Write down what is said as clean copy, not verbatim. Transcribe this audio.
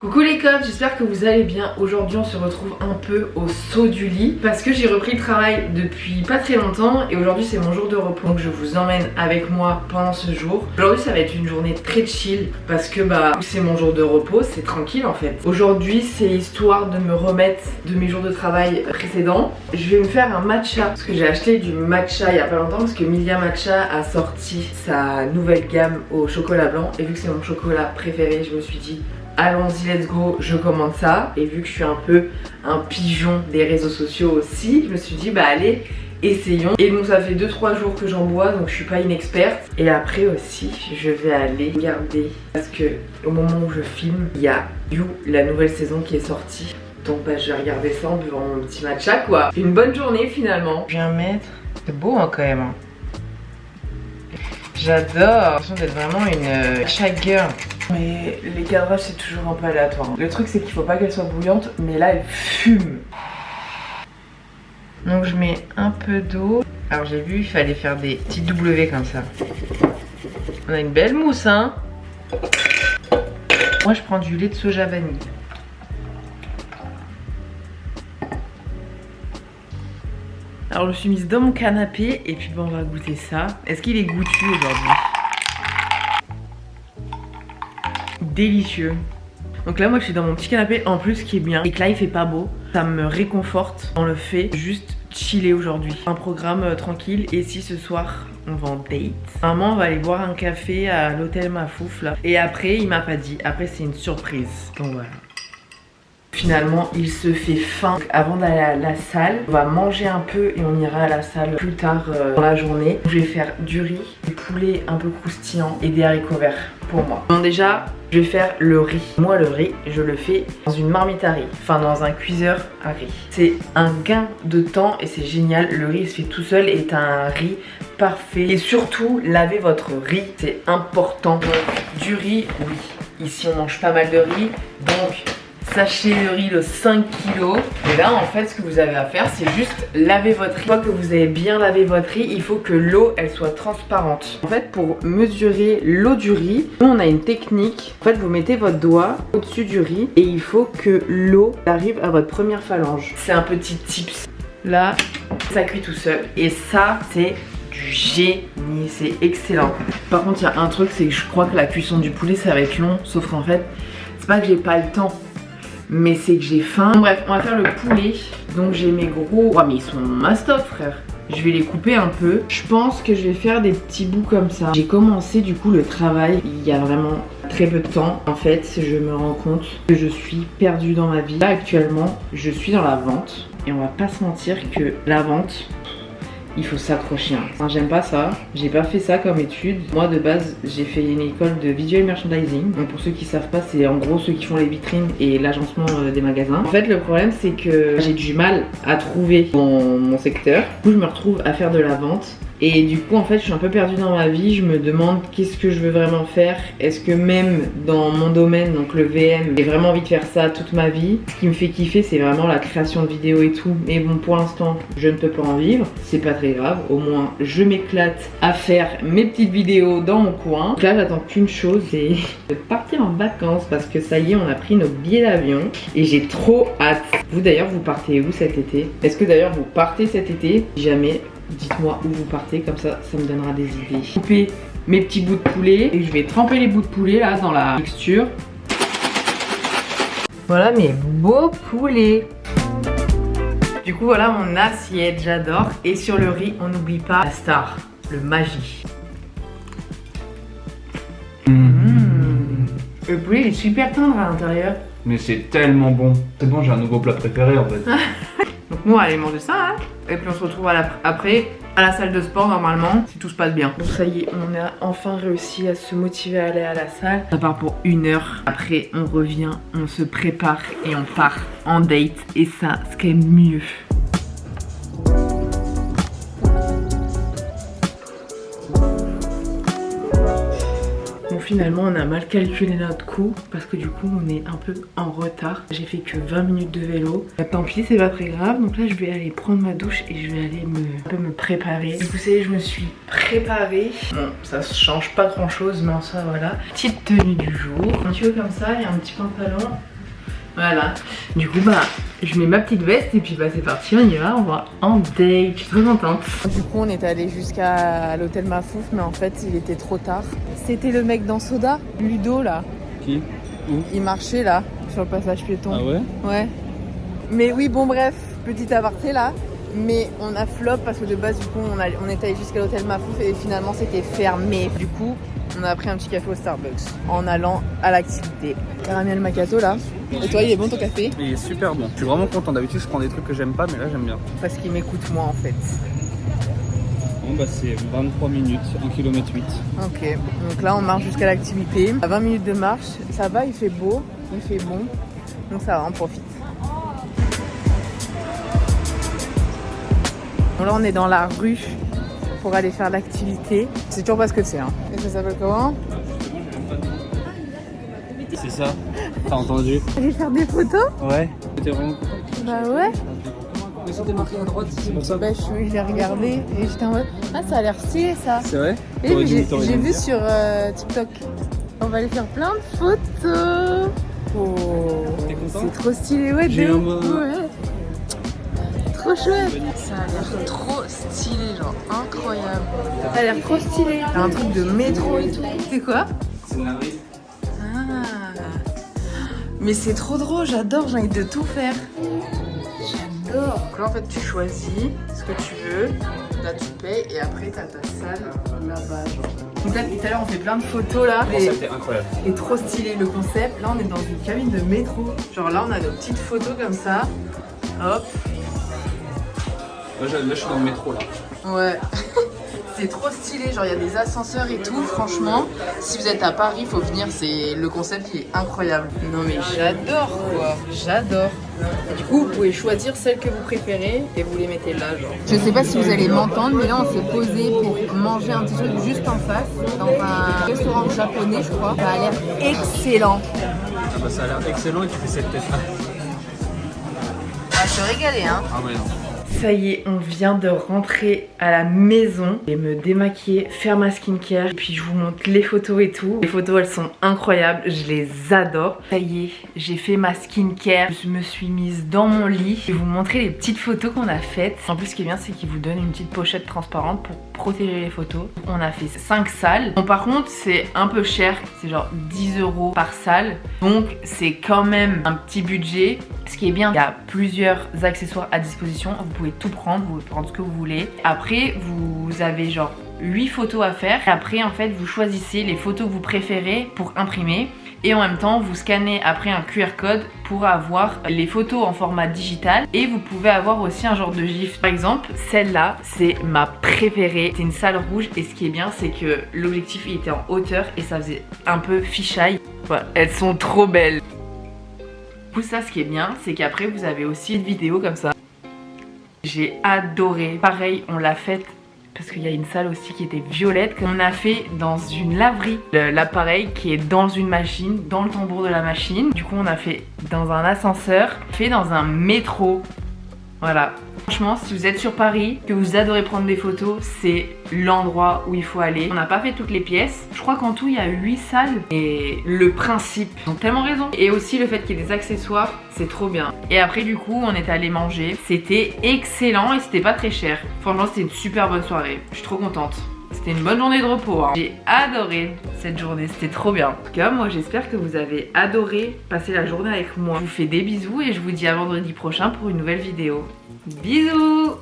Coucou les cops, j'espère que vous allez bien. Aujourd'hui on se retrouve un peu au saut du lit parce que j'ai repris le travail depuis pas très longtemps et aujourd'hui c'est mon jour de repos, donc je vous emmène avec moi pendant ce jour. Aujourd'hui ça va être une journée très chill parce que c'est mon jour de repos, c'est tranquille en fait. Aujourd'hui c'est histoire de me remettre de mes jours de travail précédents. Je vais me faire un matcha parce que j'ai acheté du matcha il y a pas longtemps parce que Milia Matcha a sorti sa nouvelle gamme au chocolat blanc et vu que c'est mon chocolat préféré, je me suis dit allons-y, let's go, je commande ça. Et vu que je suis un peu un pigeon des réseaux sociaux aussi, je me suis dit allez, essayons. Et donc ça fait 2-3 jours que j'en bois, donc je suis pas inexperte. Et après aussi, je vais aller regarder parce que au moment où je filme, il y a You, la nouvelle saison qui est sortie. Donc je vais regarder ça en buvant mon petit matcha quoi. Une bonne journée finalement. Je viens mettre, c'est beau hein, quand même. J'adore, j'ai l'impression d'être vraiment une matcha girl. Mais les cadrages c'est toujours un peu aléatoire. Le truc c'est qu'il faut pas qu'elle soit bouillante, mais là elle fume. Donc je mets un peu d'eau. Alors j'ai vu il fallait faire des petits W comme ça. On a une belle mousse hein. Moi je prends du lait de soja vanille. Alors je me suis mise dans mon canapé et puis on va goûter ça. Est-ce qu'il est goûtu aujourd'hui? Délicieux. Donc là moi je suis dans mon petit canapé. En plus ce qui est bien c'est que là il fait pas beau. Ça me réconforte dans le fait juste chiller aujourd'hui. Un programme tranquille. Et si ce soir on va en date, maman on va aller boire un café à l'hôtel Mafouf là. Et après il m'a pas dit. Après c'est une surprise. Donc voilà. Finalement il se fait faim. Avant d'aller à la salle, on va manger un peu et on ira à la salle plus tard dans la journée. Je vais faire du riz, du poulet un peu croustillant et des haricots verts pour moi. Bon déjà je vais faire le riz. Moi le riz je le fais dans une marmite à riz, enfin dans un cuiseur à riz. C'est un gain de temps et c'est génial. Le riz il se fait tout seul et est un riz parfait. Et surtout lavez votre riz, c'est important. Donc du riz, oui. Ici on mange pas mal de riz, donc sachet de riz de 5 kg. Et là en fait ce que vous avez à faire c'est juste laver votre riz. Une fois que vous avez bien lavé votre riz, il faut que l'eau elle soit transparente. En fait pour mesurer l'eau du riz, nous on a une technique. En fait vous mettez votre doigt au-dessus du riz et il faut que l'eau arrive à votre première phalange. C'est un petit tips. Là ça cuit tout seul et ça c'est du génie, c'est excellent. Par contre il y a un truc, c'est que je crois que la cuisson du poulet ça va être long, sauf qu'en fait c'est pas que j'ai pas le temps, mais c'est que j'ai faim. Bref, on va faire le poulet. Donc j'ai mes gros... Oh mais ils sont mastoc frère. Je vais les couper un peu. Je pense que je vais faire des petits bouts comme ça. J'ai commencé du coup le travail il y a vraiment très peu de temps. En fait, je me rends compte que je suis perdue dans ma vie. Là actuellement, je suis dans la vente. Et on va pas se mentir que la vente... il faut s'accrocher. Enfin, j'aime pas ça. J'ai pas fait ça comme étude. Moi de base j'ai fait une école de visual merchandising. Donc pour ceux qui savent pas, c'est en gros ceux qui font les vitrines et l'agencement des magasins. En fait le problème c'est que j'ai du mal à trouver mon secteur. Du coup je me retrouve à faire de la vente. Et du coup en fait je suis un peu perdue dans ma vie. Je me demande qu'est-ce que je veux vraiment faire. Est-ce que même dans mon domaine, donc le VM, j'ai vraiment envie de faire ça toute ma vie. Ce qui me fait kiffer c'est vraiment la création de vidéos et tout. Mais bon pour l'instant je ne peux pas en vivre. C'est pas très grave, au moins je m'éclate à faire mes petites vidéos dans mon coin. Donc là j'attends qu'une chose, c'est de partir en vacances parce que ça y est on a pris nos billets d'avion et j'ai trop hâte. Vous d'ailleurs vous partez où cet été? Est-ce que d'ailleurs vous partez cet été? Si jamais, dites-moi où vous partez, comme ça ça me donnera des idées. Couper mes petits bouts de poulet et je vais tremper les bouts de poulet là dans la mixture. Voilà mes beaux poulets. Du coup voilà mon assiette, j'adore. Et sur le riz on n'oublie pas la star, le Maggi. Le poulet il est super tendre à l'intérieur. Mais c'est tellement bon. C'est bon, j'ai un nouveau plat préféré en fait. Donc nous on va aller manger ça hein. Et puis on se retrouve après à la salle de sport normalement si tout se passe bien. Donc ça y est, on a enfin réussi à se motiver à aller à la salle. Ça part pour 1 heure. Après on revient, on se prépare et on part en date. Et ça c'est quand même mieux. Donc finalement on a mal calculé notre coup parce que du coup on est un peu en retard. J'ai fait que 20 minutes de vélo. Tant pis, c'est pas très grave. Donc là je vais aller prendre ma douche et je vais aller un peu me préparer. Du coup vous savez, je me suis préparée. Bon, ça change pas grand chose, mais en soi voilà. Petite tenue du jour, un petit peu comme ça et un petit pantalon. Voilà, du coup bah je mets ma petite veste et puis bah c'est parti, on y va, on va en date, je suis trop contente. Du coup on est allé jusqu'à l'hôtel Mafouf, mais en fait il était trop tard. C'était le mec dans Soda, Ludo là. Qui? Où? Il marchait là, sur le passage piéton. Ah ouais? Ouais. Mais oui bon bref, petit aparté là. Mais on a flop parce que de base du coup on est allé jusqu'à l'hôtel Mafouf et finalement c'était fermé. Du coup on a pris un petit café au Starbucks en allant à l'activité. Caramel macchiato là. Et toi, il est bon ton café? Il est super bon. Je suis vraiment content. D'habitude, je prends des trucs que j'aime pas, mais là, j'aime bien. Parce qu'il m'écoute moi en fait. Bon, bah, c'est 23 minutes, 1 km 8. Ok, donc là, on marche jusqu'à l'activité. À 20 minutes de marche, ça va, il fait beau, il fait bon. Donc ça va, on profite. Bon, là, on est dans la rue pour aller faire l'activité. C'est toujours pas ce que c'est. Hein. Et ça s'appelle comment? C'est ça. T'as entendu? Aller faire des photos? Ouais. C'était vraiment content. Bah ouais. Mais c'était marqué à droite, c'est pour ça. Bah j'ai regardé et j'étais en mode ah ça a l'air stylé ça. C'est vrai? Et j'ai vu sur TikTok. On va aller faire plein de photos. Oh. T'es content? C'est trop stylé, ouais. J'ai un ouais. Trop chouette. Ça a l'air trop stylé, genre incroyable. Ça a l'air trop stylé. T'as un truc de métro et tout. C'est quoi? C'est la rue. Ah. Mais c'est trop drôle, j'adore, j'ai envie de tout faire. J'adore. Donc là en fait tu choisis ce que tu veux, là tu payes et après t'as ta salle là-bas genre. Donc là tout à l'heure on fait plein de photos là. C'était incroyable. Et trop stylé le concept. Là on est dans une cabine de métro. Genre là on a nos petites photos comme ça. Hop. Là je suis dans le métro là. Ouais. C'est trop stylé, genre il y a des ascenseurs et tout, franchement, si vous êtes à Paris, il faut venir, c'est le concept qui est incroyable. Non mais j'adore quoi, j'adore. Du coup, vous pouvez choisir celle que vous préférez et vous les mettez là, genre. Je sais pas si vous allez m'entendre, mais là on s'est posé pour manger un petit truc juste en face, dans un restaurant japonais, je crois. Ça a l'air excellent. Ah bah ça a l'air excellent et tu fais cette tête là. Ah, je suis régalée, hein. Ah ouais non. Ça y est, on vient de rentrer à la maison et me démaquiller, faire ma skincare. Et puis je vous montre les photos et tout. Les photos, elles sont incroyables, je les adore. Ça y est, j'ai fait ma skincare. Je me suis mise dans mon lit. Je vais vous montrer les petites photos qu'on a faites. En plus, ce qui est bien, c'est qu'ils vous donnent une petite pochette transparente pour protéger les photos. On a fait 5 salles. Bon, par contre, c'est un peu cher. C'est genre 10 € par salle. Donc, c'est quand même un petit budget. Ce qui est bien, il y a plusieurs accessoires à disposition. Vous pouvez tout prendre, vous pouvez prendre ce que vous voulez. Après, vous avez genre 8 photos à faire. Après, en fait, vous choisissez les photos que vous préférez pour imprimer. Et en même temps, vous scannez après un QR code pour avoir les photos en format digital. Et vous pouvez avoir aussi un genre de gif. Par exemple, celle-là, c'est ma préférée. C'est une salle rouge. Et ce qui est bien, c'est que l'objectif, il était en hauteur. Et ça faisait un peu fisheye. Voilà, elles sont trop belles. Du coup, ça, ce qui est bien, c'est qu'après, vous avez aussi une vidéo comme ça. J'ai adoré. Pareil, on l'a faite parce qu'il y a une salle aussi qui était violette. On a fait dans une laverie l'appareil qui est dans une machine, dans le tambour de la machine. Du coup, on a fait dans un ascenseur, fait dans un métro. Voilà. Franchement, si vous êtes sur Paris, que vous adorez prendre des photos, c'est l'endroit où il faut aller. On n'a pas fait toutes les pièces. Je crois qu'en tout, il y a 8 salles. Et le principe, ils ont tellement raison. Et aussi le fait qu'il y ait des accessoires, c'est trop bien. Et après, du coup, on est allé manger. C'était excellent et c'était pas très cher. Franchement, c'était une super bonne soirée. Je suis trop contente. C'était une bonne journée de repos, hein. J'ai adoré cette journée, c'était trop bien. En tout cas, moi j'espère que vous avez adoré passer la journée avec moi. Je vous fais des bisous et je vous dis à vendredi prochain pour une nouvelle vidéo. Bisous!